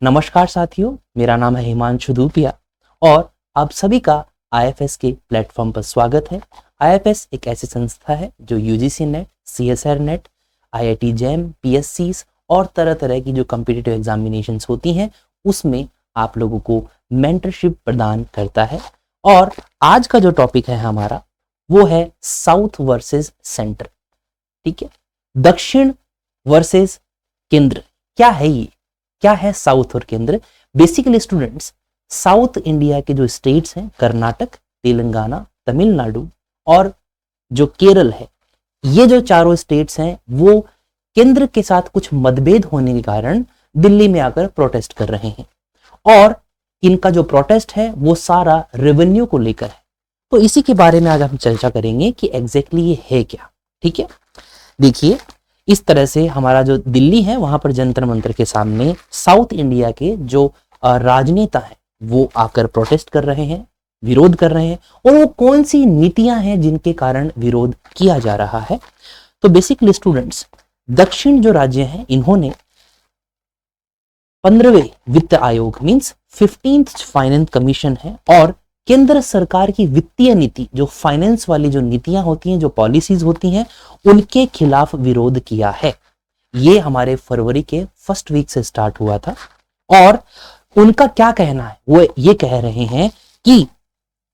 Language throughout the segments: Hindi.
नमस्कार साथियों, मेरा नाम है हिमांशु धूपिया और आप सभी का आईएफएस के प्लेटफॉर्म पर स्वागत है। आईएफएस एक ऐसी संस्था है जो UGC NET, CSR NET, IIT JAM, पीएससीज और तरह तरह की जो कॉम्पिटिटिव एग्जामिनेशंस होती हैं उसमें आप लोगों को मेंटरशिप प्रदान करता है। और आज का जो टॉपिक है हमारा वो है साउथ वर्सेस सेंटर। ठीक है, दक्षिण वर्सेस केंद्र। क्या है ये, क्या है साउथ और केंद्र? बेसिकली स्टूडेंट्स, साउथ इंडिया के जो स्टेट्स हैं कर्नाटक, तेलंगाना, तमिलनाडु और जो केरल है, ये जो चारों स्टेट्स हैं वो केंद्र के साथ कुछ मतभेद होने के कारण दिल्ली में आकर प्रोटेस्ट कर रहे हैं। और इनका जो प्रोटेस्ट है वो सारा रेवेन्यू को लेकर है। तो इसी के बारे में आज हम चर्चा करेंगे कि एग्जैक्टली ये है क्या। ठीक है, देखिए इस तरह से हमारा जो दिल्ली है वहां पर जंतर मंतर के सामने साउथ इंडिया के जो राजनेता हैं वो आकर प्रोटेस्ट कर रहे हैं, विरोध कर रहे हैं। और वो कौन सी नीतियां हैं जिनके कारण विरोध किया जा रहा है? तो बेसिकली स्टूडेंट्स, दक्षिण जो राज्य हैं इन्होंने 15वें वित्त आयोग मींस 15th फाइनेंस कमीशन है और केंद्र सरकार की वित्तीय नीति, जो फाइनेंस वाली जो नीतियां होती हैं, जो पॉलिसीज होती हैं, उनके खिलाफ विरोध किया है। ये हमारे फरवरी के फर्स्ट वीक से स्टार्ट हुआ था। और उनका क्या कहना है? वो ये कह रहे हैं कि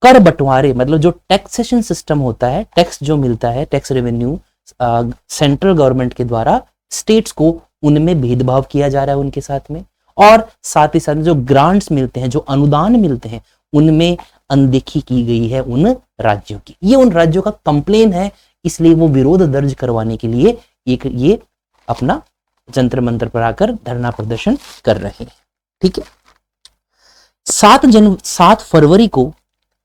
कर बंटवारे, मतलब जो टैक्सेशन सिस्टम होता है, टैक्स जो मिलता है, टैक्स रेवेन्यू सेंट्रल गवर्नमेंट के द्वारा स्टेट्स को, उनमें भेदभाव किया जा रहा है उनके साथ में। और साथ ही साथ जो ग्रांट्स मिलते हैं, जो अनुदान मिलते हैं, उनमें अनदेखी की गई है उन राज्यों की। ये उन राज्यों का कंप्लेन है, इसलिए वो विरोध दर्ज करवाने के लिए एक ये अपना जंतर मंतर पर आकर धरना प्रदर्शन कर रहे हैं। ठीक है, 7 फरवरी को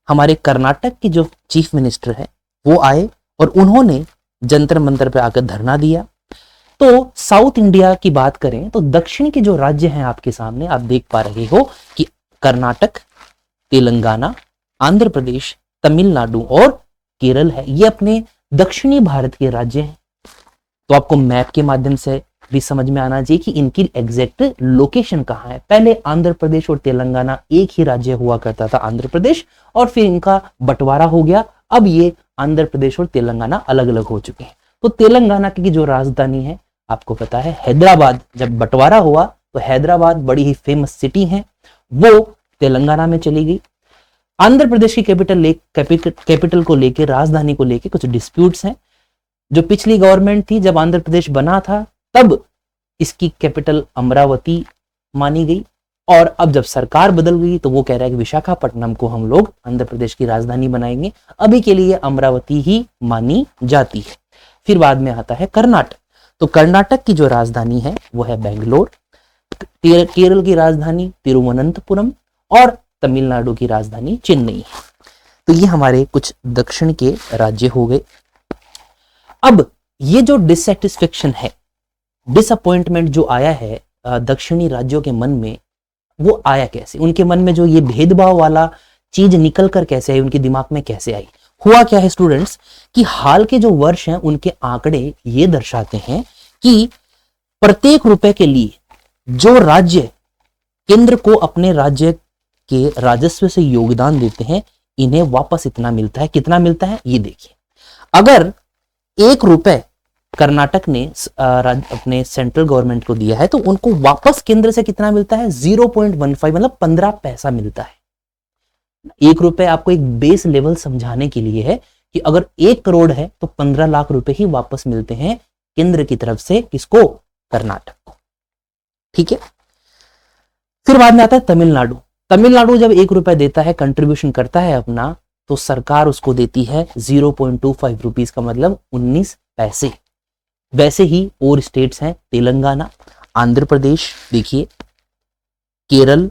हमारे कर्नाटक के जो चीफ मिनिस्टर है वो आए और उन्होंने जंतर मंतर पर आकर धरना दिया। तो साउथ इंडिया की बात करें तो दक्षिण के जो राज्य हैं आपके सामने, आप देख पा रहे हो कि कर्नाटक, तेलंगाना, आंध्र प्रदेश, तमिलनाडु और केरल है। ये अपने दक्षिणी भारत के राज्य हैं। तो आपको मैप के माध्यम से भी समझ में आना चाहिए कि इनकी एग्जैक्ट लोकेशन कहाँ है। पहले आंध्र प्रदेश और तेलंगाना एक ही राज्य हुआ करता था, आंध्र प्रदेश, और फिर इनका बंटवारा हो गया। अब ये आंध्र प्रदेश और तेलंगाना अलग अलग हो चुके हैं। तो तेलंगाना की जो राजधानी है आपको पता है हैदराबाद। जब बंटवारा हुआ तो हैदराबाद बड़ी ही फेमस सिटी है, वो तेलंगाना में चली गई। आंध्र प्रदेश की कैपिटल को लेके, राजधानी को लेके कुछ डिस्प्यूट्स हैं। जो पिछली गवर्नमेंट थी, जब आंध्र प्रदेश बना था तब इसकी कैपिटल अमरावती मानी गई, और अब जब सरकार बदल गई तो वो कह रहा है कि विशाखापट्टनम को हम लोग आंध्र प्रदेश की राजधानी बनाएंगे। अभी के लिए अमरावती ही मानी जाती है। फिर बाद में आता है कर्नाटक। तो कर्नाटक की जो राजधानी है वो है बेंगलोर, केरल की राजधानी तिरुवनंतपुरम और तमिलनाडु की राजधानी चेन्नई है। तो ये हमारे कुछ दक्षिण के राज्य हो गए। अब ये जो डिससेटिस्फेक्शन है, डिसअपॉइंटमेंट जो आया है दक्षिणी राज्यों के मन में, वो आया कैसे? उनके मन में जो ये भेदभाव वाला चीज निकल कर कैसे आई, उनके दिमाग में कैसे आई? हुआ क्या है स्टूडेंट्स कि हाल के जो वर्ष हैं उनके आंकड़े ये दर्शाते हैं कि प्रत्येक रुपए के लिए जो राज्य केंद्र को अपने राज्य के राजस्व से योगदान देते हैं, इन्हें वापस इतना मिलता है। कितना मिलता है ये देखिए। अगर 1 रुपए कर्नाटक ने अपने सेंट्रल गवर्नमेंट को दिया है तो उनको वापस केंद्र से कितना मिलता है? 0.15, मतलब 15 पैसा मिलता है। 1 रुपए आपको एक बेस लेवल समझाने के लिए है कि अगर 1 करोड़ है तो 15 लाख रुपए ही वापस मिलते हैं केंद्र की तरफ से। किसको? कर्नाटक को। ठीक है, फिर बाद में आता है तमिलनाडु। तमिलनाडु जब 1 रुपए देता है, कंट्रीब्यूशन करता है अपना, तो सरकार उसको देती है 0.25 रुपीज का मतलब 19 पैसे। वैसे ही और स्टेट्स हैं, तेलंगाना, आंध्र प्रदेश, देखिए केरल।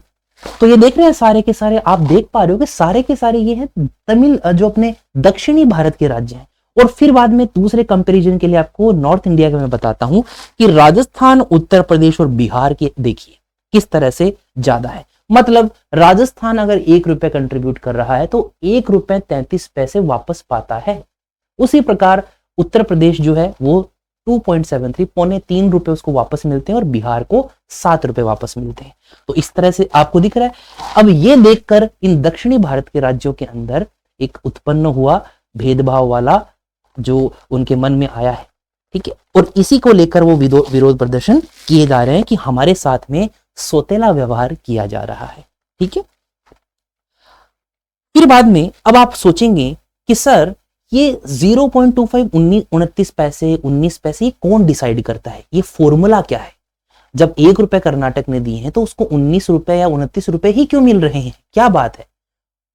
तो ये देख रहे हैं सारे के सारे, आप देख पा रहे हो कि सारे के सारे ये हैं तमिल, जो अपने दक्षिणी भारत के राज्य हैं। और फिर बाद में दूसरे कंपैरिजन के लिए आपको नॉर्थ इंडिया का मैं बताता हूं कि राजस्थान, उत्तर प्रदेश और बिहार के देखिए किस तरह से ज्यादा है। मतलब राजस्थान अगर 1 रुपए कंट्रीब्यूट कर रहा है तो 1 रुपए 33 पैसे वापस पाता है। उसी प्रकार उत्तर प्रदेश जो है वो 2.73 पौने 3 रुपए उसको वापस मिलते हैं और बिहार को 7 रुपए वापस मिलते हैं। तो इस तरह से आपको दिख रहा है। अब ये देखकर इन दक्षिणी भारत के राज्यों के अंदर एक उत्पन्न हुआ भेदभाव वाला जो उनके मन में आया है, ठीक है, और इसी को लेकर वो विरोध प्रदर्शन किए जा रहे हैं कि हमारे साथ में सौतेला व्यवहार किया जा रहा है, ठीक है। फिर बाद में अब आप सोचेंगे कि सर ये 0.25 29 पैसे 19 पैसे ये कौन डिसाइड करता है, ये फॉर्मूला क्या है? जब 1 रुपए कर्नाटक ने दिए हैं तो उसको 19 रुपए या 29 रुपए ही क्यों मिल रहे हैं? क्या बात है?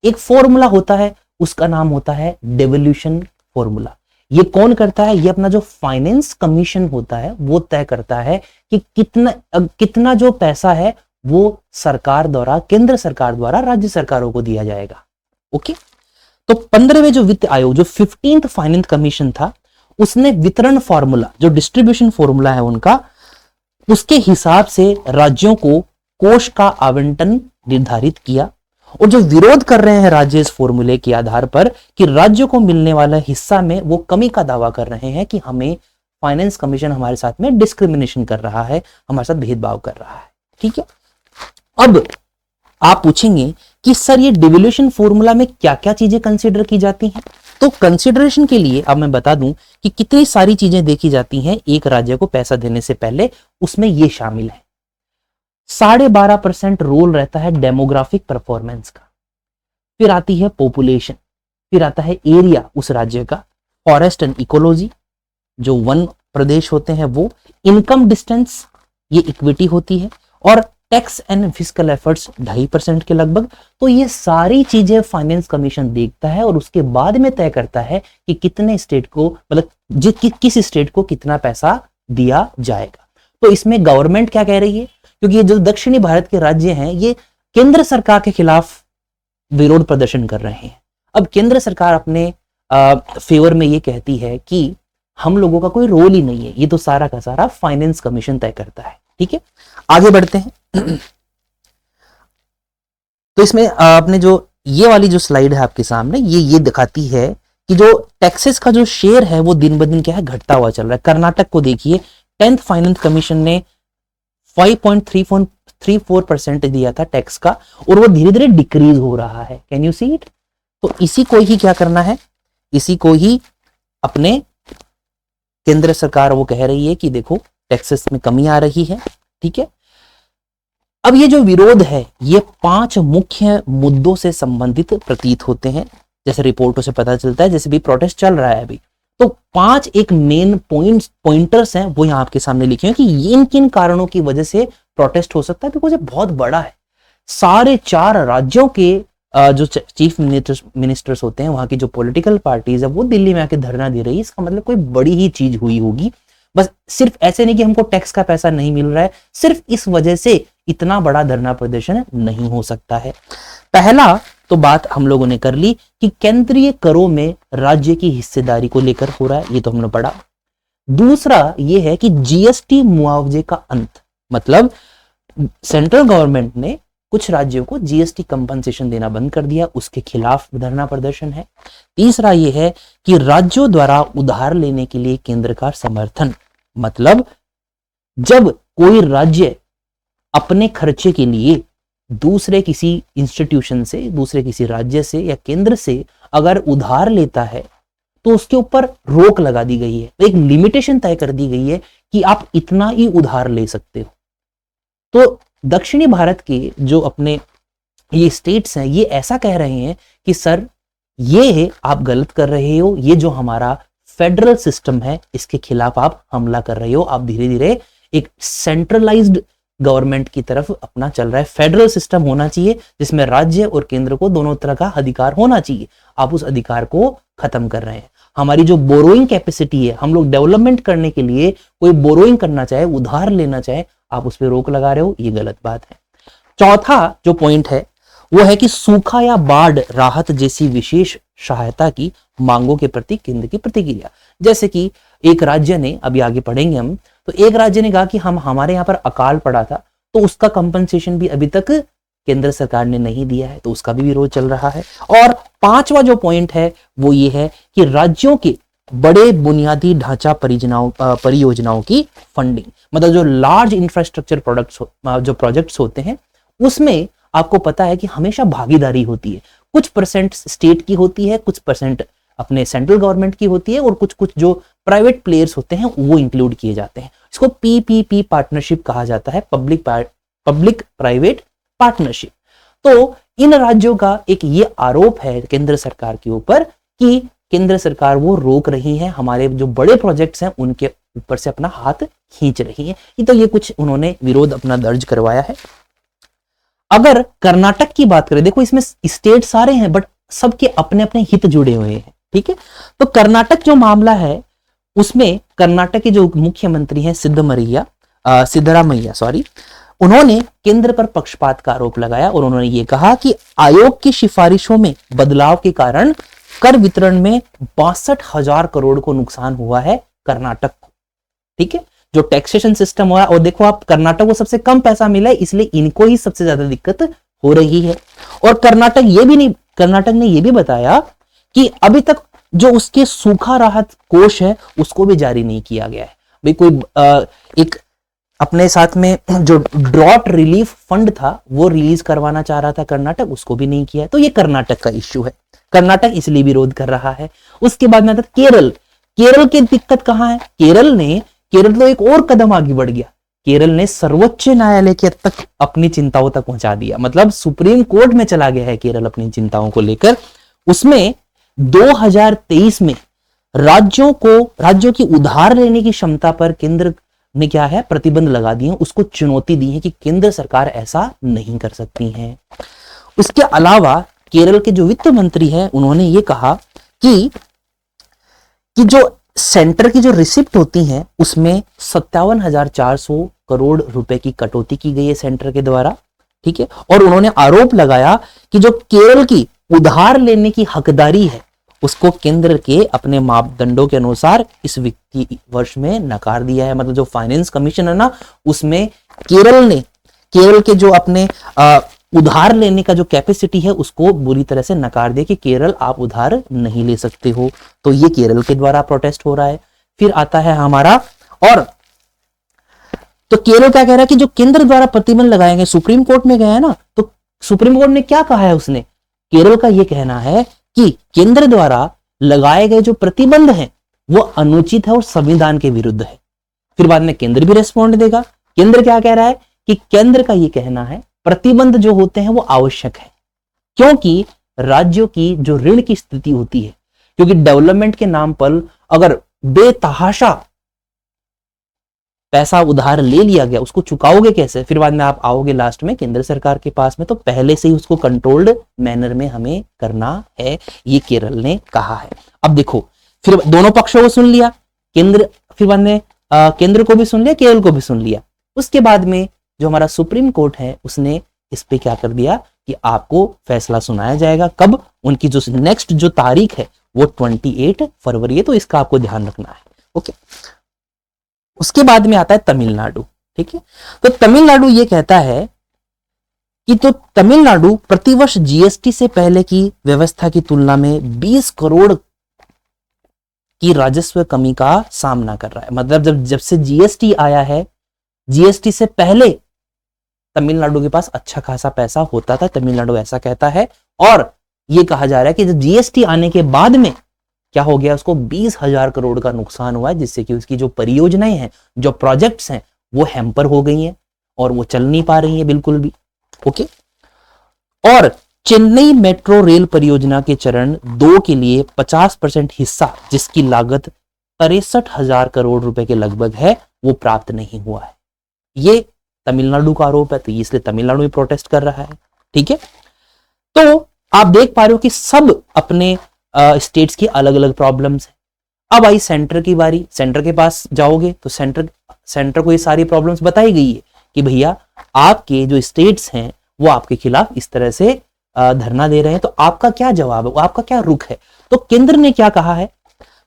एक फॉर्मूला होता है, उसका नाम होता है डेवोल्यूशन फॉर्मूला। ये कौन करता है? ये अपना जो फाइनेंस कमीशन होता है वो तय करता है कि कितना जो पैसा है वो सरकार द्वारा, केंद्र सरकार द्वारा राज्य सरकारों को दिया जाएगा। ओके, तो 15वें जो वित्त आयोग, जो 15th फाइनेंस कमीशन था, उसने वितरण फॉर्मूला, जो डिस्ट्रीब्यूशन फॉर्मूला है उनका, उसके हिसाब से राज्यों को कोष का आवंटन निर्धारित किया। और जो विरोध कर रहे हैं राज्य इस फॉर्मूले के आधार पर कि राज्यों को मिलने वाला हिस्सा में वो कमी का दावा कर रहे हैं कि हमें फाइनेंस कमीशन हमारे साथ में डिस्क्रिमिनेशन कर रहा है, हमारे साथ भेदभाव कर रहा है, ठीक है। अब आप पूछेंगे कि सर ये डिवोल्यूशन फॉर्मूला में क्या क्या चीजें कंसीडर की जाती हैं? तो कंसीडरेशन के लिए अब मैं बता दूं कि कितनी सारी चीजें देखी जाती हैं एक राज्य को पैसा देने से पहले। उसमें ये शामिल है, 12.5% रोल रहता है डेमोग्राफिक परफॉर्मेंस का, फिर आती है पॉपुलेशन, फिर आता है एरिया उस राज्य का, फॉरेस्ट एंड इकोलॉजी, जो वन प्रदेश होते हैं वो, इनकम डिस्टेंस, ये इक्विटी होती है, और टैक्स एंड फिस्कल एफर्ट्स 2.5% के लगभग। तो ये सारी चीजें फाइनेंस कमीशन देखता है और उसके बाद में तय करता है कि कितने स्टेट को, मतलब किस स्टेट को कितना पैसा दिया जाएगा। तो इसमें गवर्नमेंट क्या कह रही है? क्योंकि ये जो दक्षिणी भारत के राज्य हैं ये केंद्र सरकार के खिलाफ विरोध प्रदर्शन कर रहे हैं। अब केंद्र सरकार अपने फेवर में ये कहती है कि हम लोगों का कोई रोल ही नहीं है, ये तो सारा का सारा फाइनेंस कमीशन तय करता है, ठीक है। आगे बढ़ते हैं। तो इसमें आपने जो ये वाली जो स्लाइड है आपके सामने, ये दिखाती है कि जो टैक्सेस का जो शेयर है वो दिन ब दिन क्या है, घटता हुआ चल रहा है। कर्नाटक को देखिए, 10th फाइनेंस कमीशन ने 5.34% दिया था टैक्स का, और वो धीरे धीरे डिक्रीज हो रहा है। Can you see it? तो इसी को ही क्या करना है, इसी को ही अपने केंद्र सरकार वो कह रही है कि देखो टैक्सेस में कमी आ रही है, ठीक है। अब ये जो विरोध है ये 5 मुख्य मुद्दों से संबंधित प्रतीत होते हैं, जैसे रिपोर्टों से पता चलता है, जैसे भी प्रोटेस्ट चल रहा है अभी। तो 5 एक मेन पॉइंटर्स हैं, वो यहां आपके सामने लिखे हैं कि इन किन कारणों की वजह से प्रोटेस्ट हो सकता है, बिकॉज ये बहुत बड़ा है। सारे 4 राज्यों के जो चीफ मिनिस्टर्स होते हैं, वहां की जो पॉलिटिकल पार्टीज है, वो दिल्ली में आके धरना दे रही है। इसका मतलब कोई बड़ी ही चीज हुई होगी। बस सिर्फ ऐसे नहीं कि हमको टैक्स का पैसा नहीं मिल रहा है, सिर्फ इस वजह से इतना बड़ा धरना प्रदर्शन नहीं हो सकता है। पहला तो बात हम लोगों ने कर ली कि केंद्रीय करों में राज्य की हिस्सेदारी को लेकर हो रहा है, ये तो हमने पढ़ा। दूसरा ये है कि जीएसटी मुआवजे का अंत, मतलब सेंट्रल गवर्नमेंट ने कुछ राज्यों को जीएसटी कंपनसेशन देना बंद कर दिया, उसके खिलाफ धरना प्रदर्शन है। तीसरा यह है कि राज्यों द्वारा उधार लेने के लिए केंद्र का समर्थन, मतलब जब कोई राज्य अपने खर्चे के लिए दूसरे किसी इंस्टीट्यूशन से, दूसरे किसी राज्य से या केंद्र से अगर उधार लेता है तो उसके ऊपर रोक लगा दी गई है, एक लिमिटेशन तय कर दी गई है कि आप इतना ही उधार ले सकते हो। तो दक्षिणी भारत के जो अपने ये स्टेट्स हैं ये ऐसा कह रहे हैं कि सर ये आप गलत कर रहे हो, ये जो हमारा फेडरल सिस्टम है इसके खिलाफ आप हमला कर रहे हो, आप धीरे धीरे एक सेंट्रलाइज्ड गवर्नमेंट की तरफ अपना चल रहा है। फेडरल सिस्टम होना चाहिए जिसमें राज्य और केंद्र को दोनों तरह का अधिकार होना चाहिए, आप उस अधिकार को खत्म कर रहे हैं। हमारी जो बोरोइंग कैपेसिटी है, हम लोग डेवलपमेंट करने के लिए कोई बोरोइंग करना चाहे, उधार लेना चाहे, आप उस पर रोक लगा रहे हो, ये गलत बात है। चौथा जो पॉइंट है वो है कि सूखा या बाढ़ राहत जैसी विशेष सहायता की मांगों के प्रति केंद्र की प्रतिक्रिया। जैसे कि एक राज्य ने, अभी आगे पढ़ेंगे हम, तो एक राज्य ने कहा कि हमारे यहाँ पर अकाल पड़ा था, तो उसका कंपनसेशन भी अभी तक केंद्र सरकार ने नहीं दिया है, तो उसका भी विरोध चल रहा है। और 5वां जो पॉइंट है वो ये है कि राज्यों के बड़े बुनियादी ढांचा परियोजनाओं की फंडिंग, मतलब जो लार्ज इंफ्रास्ट्रक्चर जो प्रोजेक्ट्स होते हैं उसमें आपको पता है कि हमेशा भागीदारी होती है, कुछ परसेंट स्टेट की होती है, कुछ परसेंट अपने सेंट्रल गवर्नमेंट की होती है और कुछ कुछ जो प्राइवेट प्लेयर्स होते हैं वो इंक्लूड किए जाते हैं। इसको पीपीपी पार्टनरशिप कहा जाता है, पब्लिक प्राइवेट पार्टनरशिप। तो इन राज्यों का एक ये आरोप है केंद्र सरकार के ऊपर कि केंद्र सरकार वो रोक रही है, हमारे जो बड़े प्रोजेक्ट्स हैं उनके ऊपर से अपना हाथ खींच रही है। तो ये कुछ उन्होंने विरोध अपना दर्ज करवाया है। अगर कर्नाटक की बात करें, देखो इसमें स्टेट सारे हैं बट सबके अपने अपने हित जुड़े हुए हैं, ठीक है। तो कर्नाटक जो मामला है उसमें कर्नाटक के जो मुख्यमंत्री हैं सिद्धरामैया उन्होंने केंद्र पर पक्षपात का आरोप लगाया और उन्होंने ये कहा कि आयोग की सिफारिशों में बदलाव के कारण कर वितरण में 62,000 करोड़ को नुकसान हुआ है कर्नाटक को, ठीक है। जो टैक्सेशन सिस्टम हुआ और देखो आप कर्नाटक को सबसे कम पैसा मिला है इसलिए इनको ही सबसे ज्यादा दिक्कत हो रही है। और कर्नाटक ने ये भी बताया कि अभी तक जो उसके सूखा राहत कोष है उसको भी जारी नहीं किया गया है। भाई कोई एक अपने साथ में जो ड्रॉट रिलीफ फंड था वो रिलीज करवाना चाह रहा था कर्नाटक, उसको भी नहीं किया है। तो ये कर्नाटक का इश्यू है, कर्नाटक इसलिए विरोध कर रहा है। उसके बाद में आता केरल की दिक्कत कहां है? केरल तो एक और कदम आगे बढ़ गया। केरल ने सर्वोच्च न्यायालय के तक अपनी चिंताओं तक पहुंचा दिया, मतलब सुप्रीम कोर्ट में चला गया है केरल अपनी चिंताओं को लेकर। उसमें 2023 में राज्यों की उधार लेने की क्षमता पर केंद्र ने क्या है प्रतिबंध लगा दिए, उसको चुनौती दी है कि केंद्र सरकार ऐसा नहीं कर सकती है। उसके अलावा केरल के जो वित्त मंत्री हैं उन्होंने ये कहा कि जो सेंटर की जो रिसिप्ट होती हैं उसमें 57,400 करोड़ रुपए की कटौती की गई है सेंटर के द्वारा, ठीक है। और उन्होंने आरोप लगाया कि जो केरल की उधार लेने की हकदारी है उसको केंद्र के अपने मापदंडों के अनुसार इस वित्तीय वर्ष में नकार दिया है। मतलब जो फाइनेंस कमीशन है ना उसमें केरल के जो अपने उधार लेने का जो कैपेसिटी है उसको बुरी तरह से नकार दिया कि केरल आप उधार नहीं ले सकते हो। तो ये केरल के द्वारा प्रोटेस्ट हो रहा है। फिर आता है हमारा और तो केरल क्या कह रहा है कि जो केंद्र द्वारा प्रतिबंध लगाएंगे, सुप्रीम कोर्ट में गया है ना, तो सुप्रीम कोर्ट ने क्या कहा है, उसने केरल का यह कहना है कि केंद्र द्वारा लगाए गए जो प्रतिबंध हैं वो अनुचित है और संविधान के विरुद्ध है। फिर बाद में केंद्र भी रेस्पॉन्ड देगा। केंद्र क्या कह रहा है कि केंद्र का यह कहना है प्रतिबंध जो होते हैं वो आवश्यक है, क्योंकि राज्यों की जो ऋण की स्थिति होती है, क्योंकि डेवलपमेंट के नाम पर अगर बेतहाशा पैसा उधार ले लिया गया उसको चुकाओगे कैसे? फिर बाद में आप आओगे लास्ट में केंद्र सरकार के पास में, तो पहले से ही उसको कंट्रोल्ड मैनर में हमें करना है, ये केरल ने कहा है। अब देखो फिर दोनों पक्षों को सुन लिया केंद्र, फिर बाद में केंद्र को भी सुन लिया, केरल को भी सुन लिया। उसके बाद में जो हमारा सुप्रीम कोर्ट है उसने इस पे क्या कर दिया कि आपको फैसला सुनाया जाएगा। कब? उनकी जो नेक्स्ट जो तारीख है वो 28 फरवरी है, तो इसका आपको ध्यान रखना है। ओके, उसके बाद में आता है तमिलनाडु, ठीक है। तो तमिलनाडु ये कहता है कि तो तमिलनाडु प्रतिवर्ष जीएसटी से पहले की व्यवस्था की तुलना में 20 करोड़ की राजस्व कमी का सामना कर रहा है। मतलब जब से जीएसटी आया है, जीएसटी से पहले तमिलनाडु के पास अच्छा खासा पैसा होता था, तमिलनाडु ऐसा कहता है। और यह कहा जा रहा है कि जब जीएसटी आने के बाद में क्या हो गया, उसको 20,000 करोड़ का नुकसान हुआ है, जिससे कि उसकी जो परियोजनाएं हैं, जो प्रोजेक्ट्स हैं, वो हैम्पर हो गई हैं और वो चल नहीं पा रही हैं बिल्कुल भी। ओके, और चेन्नई मेट्रो रेल परियोजना के चरण 2 के लिए 50% हिस्सा, जिसकी लागत 63,000 करोड़ रुपए के लगभग है, वो प्राप्त नहीं हुआ है। ये तमिलनाडु का आरोप है, तो इसलिए तमिलनाडु में प्रोटेस्ट कर रहा है, ठीक है। तो आप देख पा रहे हो कि सब अपने स्टेट्स की अलग अलग प्रॉब्लम्स है। अब आई सेंटर की बारी। सेंटर के पास जाओगे तो सेंटर को ये सारी प्रॉब्लम्स बताई गई है कि भैया आपके जो स्टेट्स हैं वो आपके खिलाफ इस तरह से धरना दे रहे हैं, तो आपका क्या जवाब है, आपका क्या रुख है। तो केंद्र ने क्या कहा है,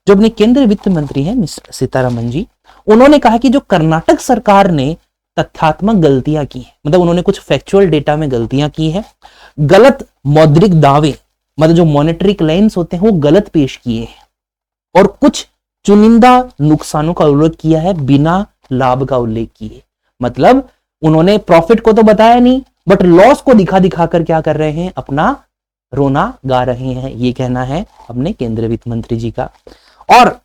जो अपने केंद्रीय वित्त मंत्री हैं मिस सीतारमण जी, उन्होंने कहा कि जो कर्नाटक सरकार ने तथ्यात्मक गलतियां की हैं, मतलब उन्होंने कुछ फैक्चुअल डेटा में गलतियां की हैं, गलत मौद्रिक दावे, मतलब जो मॉनेटरी क्लेम्स होते हैं वो गलत पेश किए हैं, और कुछ चुनिंदा नुकसानों का उल्लेख किया है, बिना लाभ का उल्लेख किए। मतलब उन्होंने प्रॉफिट को तो बताया नहीं, बट लॉस को दिखा दिखा कर क्या कर रहे हैं, अपना रोना गा रहे हैं। ये कहना है अपने केंद्रीय वित्त मंत्री जी का। और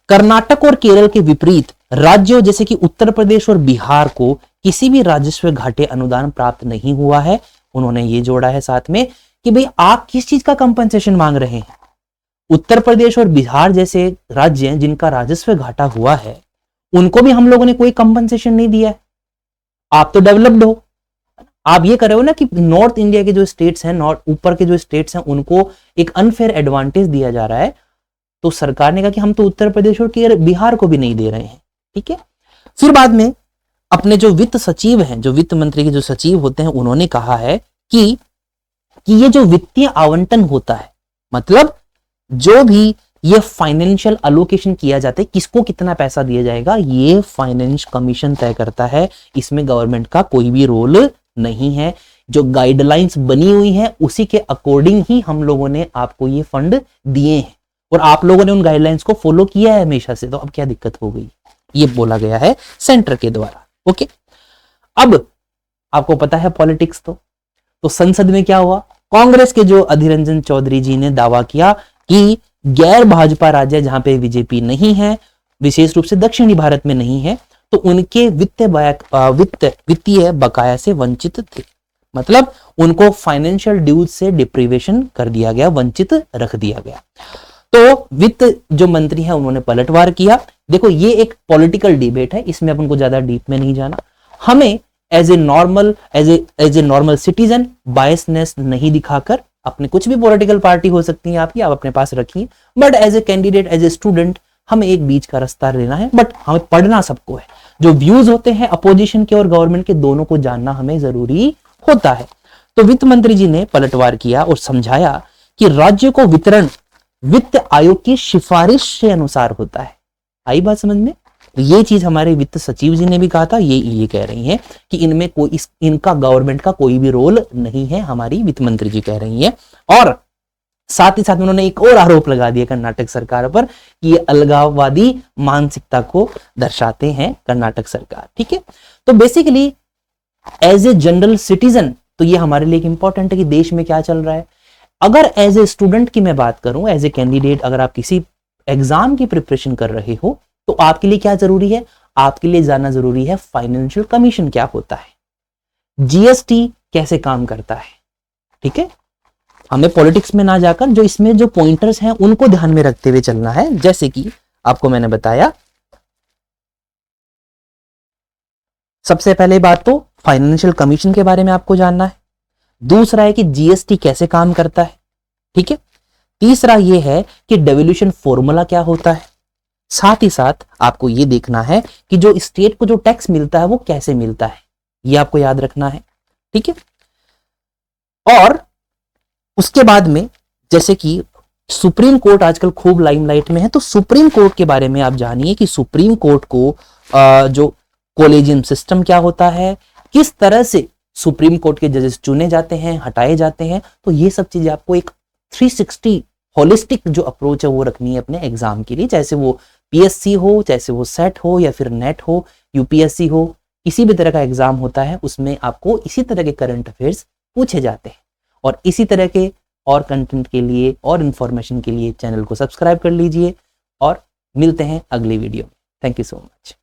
कर्नाटक और केरल के विपरीत राज्यों जैसे कि उत्तर प्रदेश और बिहार को किसी भी राजस्व घाटे अनुदान प्राप्त नहीं हुआ है। उन्होंने ये जोड़ा है साथ में कि भाई आप किस चीज का कंपनसेशन मांग रहे हैं। उत्तर प्रदेश और बिहार जैसे राज्य हैं जिनका राजस्व घाटा हुआ है, उनको भी हम लोगों ने कोई कंपनसेशन नहीं दिया है। आप तो डेवलप्ड हो, आप ये कर रहे हो ना कि नॉर्थ इंडिया के जो स्टेट्स हैं, नॉर्थ ऊपर के जो स्टेट्स हैं, उनको एक अनफेयर एडवांटेज दिया जा रहा है। तो सरकार ने कहा कि हम तो उत्तर प्रदेश और बिहार को भी नहीं दे रहे हैं। ठीक है। फिर बाद में अपने जो वित्त सचिव हैं, जो वित्त मंत्री के जो सचिव होते हैं, उन्होंने कहा है कि ये जो वित्तीय आवंटन होता है, मतलब जो भी ये फाइनेंशियल अलोकेशन किया जाता है, किसको कितना पैसा दिया जाएगा, ये फाइनेंस कमीशन तय करता है। इसमें गवर्नमेंट का कोई भी रोल नहीं है। जो गाइडलाइंस बनी हुई है उसी के अकॉर्डिंग ही हम लोगों ने आपको ये फंड दिए हैं, और आप लोगों ने उन गाइडलाइंस को फॉलो किया है हमेशा से, तो अब क्या दिक्कत हो गई, ये बोला गया है सेंटर के द्वारा। ओके। अब आपको पता है पॉलिटिक्स, तो संसद में क्या हुआ, कांग्रेस के जो अधीर रंजन चौधरी जी ने दावा किया कि गैर भाजपा राज्य जहां पे बीजेपी नहीं है, विशेष रूप से दक्षिणी भारत में नहीं है, तो उनके वित्तीय बकाया से वंचित थे। मतलब उनको फाइनेंशियल ड्यूज से डिप्रीवेशन कर दिया गया, वंचित रख दिया गया। तो वित्त जो मंत्री है उन्होंने पलटवार किया। देखो ये एक पॉलिटिकल डिबेट है, इसमें अपन को ज्यादा डीप में नहीं जाना। हमें as a normal citizen biasness नहीं दिखाकर, अपने कुछ भी पॉलिटिकल पार्टी हो सकती है आपकी, आप अपने पास रखिए, but as a candidate, as a student हमें एक बीच का रास्ता लेना है। बट हमें पढ़ना सबको है, जो व्यूज होते हैं अपोजिशन के और गवर्नमेंट के, दोनों को जानना हमें जरूरी होता है। तो वित्त मंत्री जी ने पलटवार किया और समझाया कि राज्य को वितरण वित्त आयोग की सिफारिश के अनुसार होता है। आई बात समझ में? तो ये चीज हमारे वित्त सचिव जी ने भी कहा था, ये कह रही हैं कि इनमें कोई इनका गवर्नमेंट का कोई भी रोल नहीं है, हमारी वित्त मंत्री जी कह रही हैं। और साथ ही साथ उन्होंने एक और आरोप लगा दिया कर्नाटक सरकार पर कि ये अलगाववादी मानसिकता को दर्शाते हैं कर्नाटक सरकार। ठीक है। तो basically as a general citizen तो ये हमारे लिए इंपॉर्टेंट है कि देश में क्या चल रहा है। अगर एज ए स्टूडेंट की मैं बात करूं, एज ए कैंडिडेट, अगर आप किसी एग्जाम की प्रिपरेशन कर रहे हो, तो आपके लिए क्या जरूरी है, आपके लिए जानना जरूरी है फाइनेंशियल कमीशन क्या होता है, जीएसटी कैसे काम करता है। ठीक है। हमें पॉलिटिक्स में ना जाकर जो इसमें जो पॉइंटर्स हैं उनको ध्यान में रखते हुए चलना है। जैसे कि आपको मैंने बताया, सबसे पहले बात तो फाइनेंशियल कमीशन के बारे में आपको जानना है। दूसरा है कि जीएसटी कैसे काम करता है। ठीक है। तीसरा यह है कि डेवल्यूशन फॉर्मूला क्या होता है। साथ ही साथ आपको यह देखना है कि जो स्टेट को जो टैक्स मिलता है वो कैसे मिलता है, यह आपको याद रखना है। ठीक है। और उसके बाद में जैसे कि सुप्रीम कोर्ट आजकल खूब लाइमलाइट में है, तो सुप्रीम कोर्ट के बारे में आप जानिए कि सुप्रीम कोर्ट को जो कॉलेजियम सिस्टम क्या होता है, किस तरह से सुप्रीम कोर्ट के जजेस चुने जाते हैं, हटाए जाते हैं। तो ये सब चीजें आपको एक 360 होलिस्टिक जो अप्रोच है वो रखनी है अपने एग्जाम के लिए, चाहे वो पीएससी हो, चाहे वो सेट हो या फिर नेट हो, यूपीएससी हो, किसी भी तरह का एग्जाम होता है उसमें आपको इसी तरह के करंट अफेयर्स पूछे जाते हैं। और इसी तरह के और कंटेंट के लिए और इंफॉर्मेशन के लिए चैनल को सब्सक्राइब कर लीजिए और मिलते हैं अगली वीडियो में। Thank you so much.